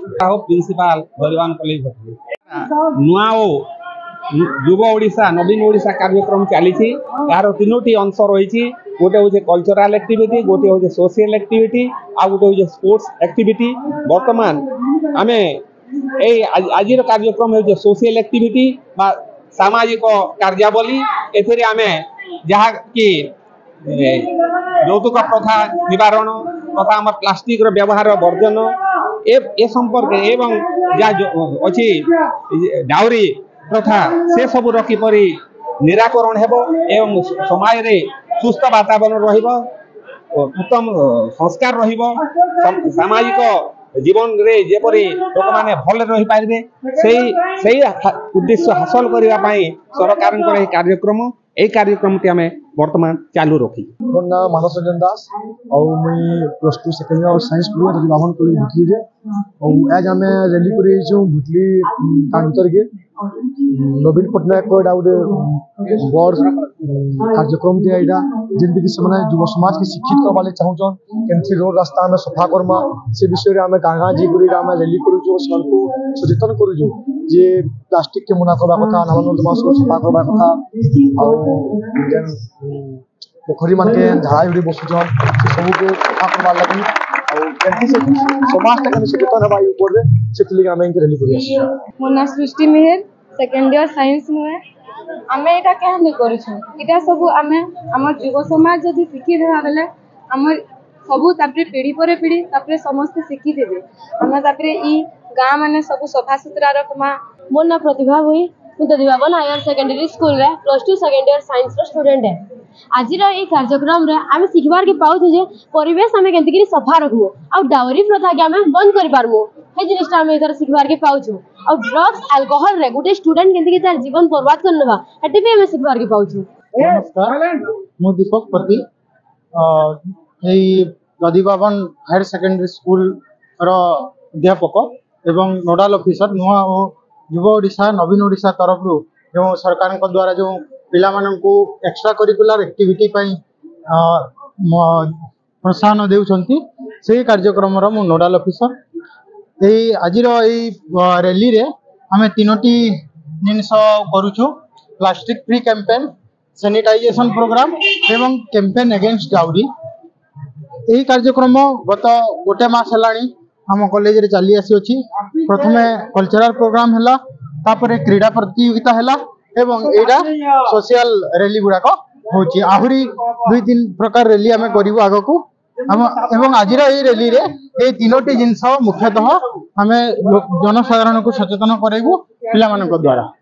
Principal बलवान college Bhatli नुआ ओ युव ओडिशा नवीन ओडिशा कार्यक्रम चली यार तीनोटी अंश रही गोटे हूँ कल्चरल एक्टिविटी गोटे हूँ सोशल एक्टिविटी आ गोटे हूँ स्पोर्ट्स एक्टिविटी बर्तमान आम आज कार्यक्रम हूँ सोशल एक्टिविटी सामाजिक कार्यावली एम जहा कि यौतुक प्रथा निवारण तथा आम प्लास्टिक व्यवहार वर्जन ए संपर्क एवं जहाँ अच्छी डाउरी प्रथा से सब रखिपरि निराकरण हेबो एवं समाज रे सुस्थ वातावरण रहिबो उत्तम संस्कार रहिबो सामाजिक जीवन रे जेपरि लोक माने भल रही पारिबे सेही उद्देश्य हासिल करबा पई सरकार कार्यक्रम ए कार्यक्रम टी आमे वर्तमान चालू रखी। मोर नाम मानस रंजन दास और मुई +2 सेकेंड ईयर साइंस पढ़ी बामन कॉलेज भुतली रे और आज आमे रैली करे छु भुतली कांतर के नवीन पटनायक को एटा गोटे बड़ कार्यक्रम टे एटा जेंति कि से युव समाज के शिक्षित करबा ले चाहूछन केमथि रोड रास्ता में सफा करमा से विषय रे आमे गागा जी गुरी आमे रैली करू छु सबको सचेतन करू छु जे प्लास्टिक के मुना करबा कथा नर्दमा को सफा करबा कथा और पोखरी मान के झाड़ा उड़ी बसुछन से सब को सफा करबा लगी और केमथि से समाज तक सचेतन हबा ऊपर रे सेतली आमे के रैली करी आसी। मोर नाम सृष्टि मेहर सेकेंड ईयर साइंस नुए आमे एटा कहले करूछु एटा सब आमे हमर युव समाज जदी शिखि देबा बेले हमर सबु तापरे पीढ़ी पर पीढ़ी तापरे समस्त शिखि देबे हम तापरे ई गां माने सब सफा सुतरा रखमा। मोर ना प्रतिभा हुई तो दिवावन हायर सेकेंडरी स्कूल रे +2 सेकेंड ईयर साइंस रो स्टूडेंट है। आज ये कार्यक्रम रे आमे सिखबार के पाउ जे परिवेश आमे केंति कि सफा रखमु आ डावरी प्रथा के आमे बंद करि पारमु हे जिनिसटा आमे इधर सिखबार के पाउ छु और ड्रग्स अल्कोहल रे गुटे स्टूडेंट केंति कि तार जीवन बर्बाद करनबा हेते भी आमे सिखबार के पाउ छु। नमस्कार मु दीपक प्रति एई गदिबावन हायर सेकेंडरी स्कूल रो अध्यापक एवं नोडाल ऑफिसर नुआ ओ युव ओडिशा नवीन ओडिशा तरफ रु जो सरकार द्वारा जो पिला माननकु एक्स्ट्रा करिकुलर एक्टिविटी पई प्रोत्साहन देउछंती से कार्यक्रम रो मु नोडाल ऑफिसर एई आजिर एई रैली रे हमें तीनोटी जिनस करूछु plastic free campaign sanitization program एवं कैंपेन अगेंस्ट डाउरी यही कार्यक्रम गत गोटे मास हेलानी हम कॉलेज रे चली आसी अछि। प्रथमे कल्चरल प्रोग्राम हेला तापरे क्रीड़ा प्रतियोगिता हेला एवं एडा सोशल रैली गुडाक होची आहुरी 2-3 प्रकार रैली हमें करिवो आगको एवं आज रैली रे ए तीनोटी जिनस मुख्यतः हमें जनसाधारण को सचेतन करैबो पिला मानक द्वारा।